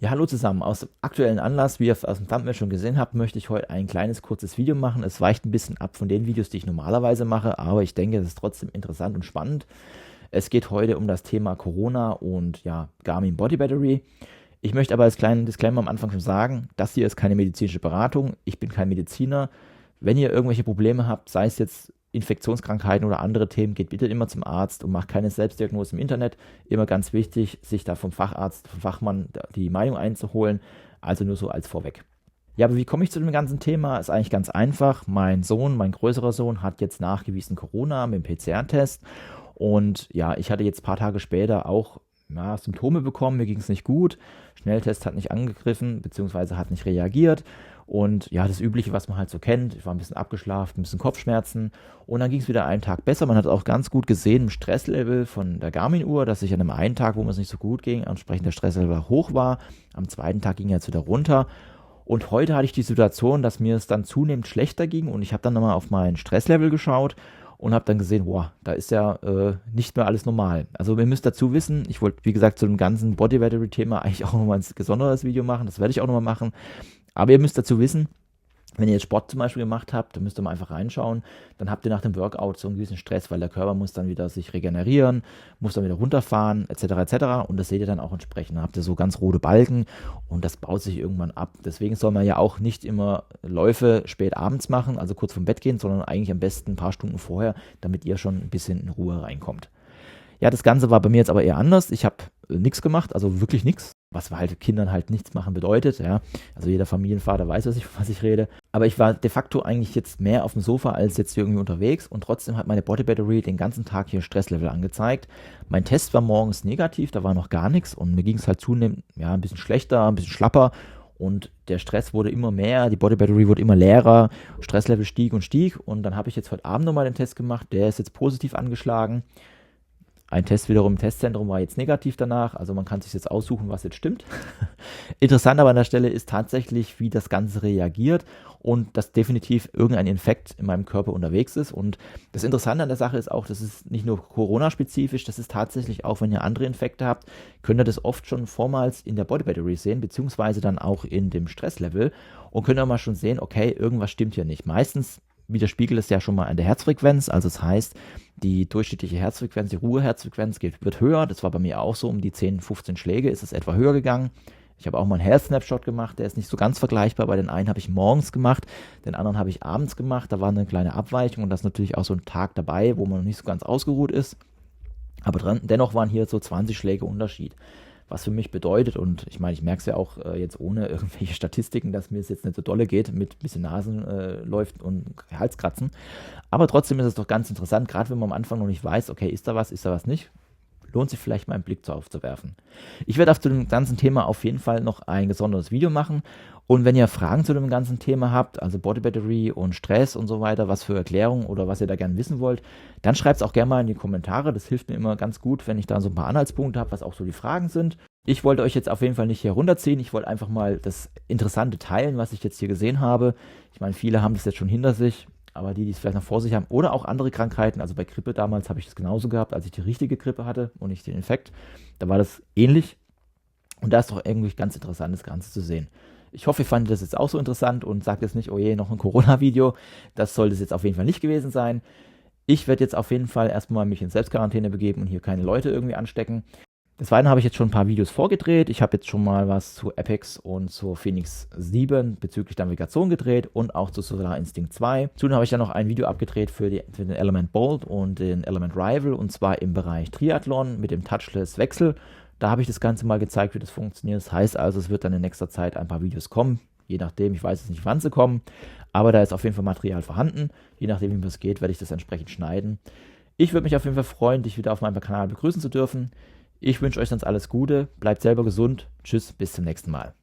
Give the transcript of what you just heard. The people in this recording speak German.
Ja, hallo zusammen. Aus aktuellen Anlass, wie ihr aus dem Thumbnail schon gesehen habt, möchte ich heute ein kleines, kurzes Video machen. Es weicht ein bisschen ab von den Videos, die ich normalerweise mache, aber ich denke, es ist trotzdem interessant und spannend. Es geht heute um das Thema Corona und ja, Garmin Body Battery. Ich möchte aber als kleinen Disclaimer am Anfang schon sagen, das hier ist keine medizinische Beratung. Ich bin kein Mediziner. Wenn ihr irgendwelche Probleme habt, sei es jetzt Infektionskrankheiten oder andere Themen, geht bitte immer zum Arzt und macht keine Selbstdiagnose im Internet. Immer ganz wichtig, sich da vom Facharzt, vom Fachmann die Meinung einzuholen. Also nur so als vorweg. Ja, aber wie komme ich zu dem ganzen Thema? Ist eigentlich ganz einfach. Mein Sohn, mein größerer Sohn, hat jetzt nachgewiesen Corona mit dem PCR-Test. Und ja, ich hatte jetzt ein paar Tage später auch Symptome bekommen. Mir ging es nicht gut. Schnelltest hat nicht angegriffen, beziehungsweise hat nicht reagiert. Und ja, das Übliche, was man halt so kennt. Ich war ein bisschen abgeschlafen, ein bisschen Kopfschmerzen. Und dann ging es wieder einen Tag besser. Man hat auch ganz gut gesehen im Stresslevel von der Garmin-Uhr, dass ich an dem einen Tag, wo mir es nicht so gut ging, entsprechend der Stresslevel hoch war. Am zweiten Tag ging er jetzt wieder runter. Und heute hatte ich die Situation, dass mir es dann zunehmend schlechter ging. Und ich habe dann nochmal auf mein Stresslevel geschaut und habe dann gesehen, boah, da ist ja nicht mehr alles normal. Also ihr müsst dazu wissen, ich wollte, wie gesagt, zu dem ganzen Body Battery Thema eigentlich auch nochmal ein gesondertes Video machen. Das werde ich auch nochmal machen. Aber ihr müsst dazu wissen, wenn ihr jetzt Sport zum Beispiel gemacht habt, dann müsst ihr mal einfach reinschauen, dann habt ihr nach dem Workout so einen gewissen Stress, weil der Körper muss dann wieder sich regenerieren, muss dann wieder runterfahren, etc. etc. Und das seht ihr dann auch entsprechend. Dann habt ihr so ganz rote Balken und das baut sich irgendwann ab. Deswegen soll man ja auch nicht immer Läufe spät abends machen, also kurz vorm Bett gehen, sondern eigentlich am besten ein paar Stunden vorher, damit ihr schon ein bisschen in Ruhe reinkommt. Ja, das Ganze war bei mir jetzt aber eher anders. Ich habe nichts gemacht, also wirklich nichts. Was halt Kindern halt nichts machen bedeutet, ja. Also jeder Familienvater weiß, was ich rede. Aber ich war de facto eigentlich jetzt mehr auf dem Sofa als jetzt irgendwie unterwegs und trotzdem hat meine Body Battery den ganzen Tag hier Stresslevel angezeigt. Mein Test war morgens negativ, da war noch gar nichts und mir ging es halt zunehmend, ja, ein bisschen schlechter, ein bisschen schlapper und der Stress wurde immer mehr, die Body Battery wurde immer leerer, Stresslevel stieg und dann habe ich jetzt heute Abend nochmal den Test gemacht, der ist jetzt positiv angeschlagen. Ein Test wiederum im Testzentrum war jetzt negativ danach, also man kann sich jetzt aussuchen, was jetzt stimmt. Interessant aber an der Stelle ist tatsächlich, wie das Ganze reagiert und dass definitiv irgendein Infekt in meinem Körper unterwegs ist. Und das Interessante an der Sache ist auch, das ist nicht nur Corona-spezifisch, das ist tatsächlich auch, wenn ihr andere Infekte habt, könnt ihr das oft schon vormals in der Body Battery sehen, beziehungsweise dann auch in dem Stresslevel und könnt ihr mal schon sehen, okay, irgendwas stimmt hier nicht. Meistens widerspiegelt es ja schon mal an der Herzfrequenz, also das heißt, die durchschnittliche Herzfrequenz, die Ruheherzfrequenz wird höher, das war bei mir auch so, um die 10, 15 Schläge ist es etwa höher gegangen. Ich habe auch mal einen Health Snapshot gemacht, der ist nicht so ganz vergleichbar, bei den einen habe ich morgens gemacht, den anderen habe ich abends gemacht, da war eine kleine Abweichung und das ist natürlich auch so ein Tag dabei, wo man noch nicht so ganz ausgeruht ist, aber dennoch waren hier so 20 Schläge Unterschied. Was für mich bedeutet, und ich meine, ich merke es ja auch jetzt ohne irgendwelche Statistiken, dass mir es jetzt nicht so dolle geht, mit ein bisschen Nasen läuft und Halskratzen. Aber trotzdem ist es doch ganz interessant, gerade wenn man am Anfang noch nicht weiß, okay, ist da was nicht, lohnt sich vielleicht mal einen Blick drauf zu werfen. Ich werde auf zu dem ganzen Thema auf jeden Fall noch ein gesondertes Video machen. Und wenn ihr Fragen zu dem ganzen Thema habt, also Body Battery und Stress und so weiter, was für Erklärungen oder was ihr da gerne wissen wollt, dann schreibt es auch gerne mal in die Kommentare. Das hilft mir immer ganz gut, wenn ich da so ein paar Anhaltspunkte habe, was auch so die Fragen sind. Ich wollte euch jetzt auf jeden Fall nicht hier runterziehen. Ich wollte einfach mal das Interessante teilen, was ich jetzt hier gesehen habe. Ich meine, viele haben das jetzt schon hinter sich, aber die es vielleicht noch vor sich haben oder auch andere Krankheiten, also bei Grippe damals habe ich das genauso gehabt, als ich die richtige Grippe hatte und nicht den Infekt, da war das ähnlich und da ist doch irgendwie ganz interessant, das Ganze zu sehen. Ich hoffe, ihr fandet das jetzt auch so interessant und sagt jetzt nicht, oh je, noch ein Corona-Video, das sollte es jetzt auf jeden Fall nicht gewesen sein. Ich werde jetzt auf jeden Fall erstmal mich in Selbstquarantäne begeben und hier keine Leute irgendwie anstecken. Des Weiteren habe ich jetzt schon ein paar Videos vorgedreht. Ich habe jetzt schon mal was zu Apex und zur Phoenix 7 bezüglich der Navigation gedreht und auch zu Solar Instinct 2. Zudem habe ich dann noch ein Video abgedreht für den Element Bolt und den Element Rival und zwar im Bereich Triathlon mit dem Touchless Wechsel. Da habe ich das Ganze mal gezeigt, wie das funktioniert. Das heißt also, es wird dann in nächster Zeit ein paar Videos kommen. Je nachdem, ich weiß jetzt nicht, wann sie kommen, aber da ist auf jeden Fall Material vorhanden. Je nachdem, wie es geht, werde ich das entsprechend schneiden. Ich würde mich auf jeden Fall freuen, dich wieder auf meinem Kanal begrüßen zu dürfen. Ich wünsche euch sonst alles Gute, bleibt selber gesund. Tschüss, bis zum nächsten Mal.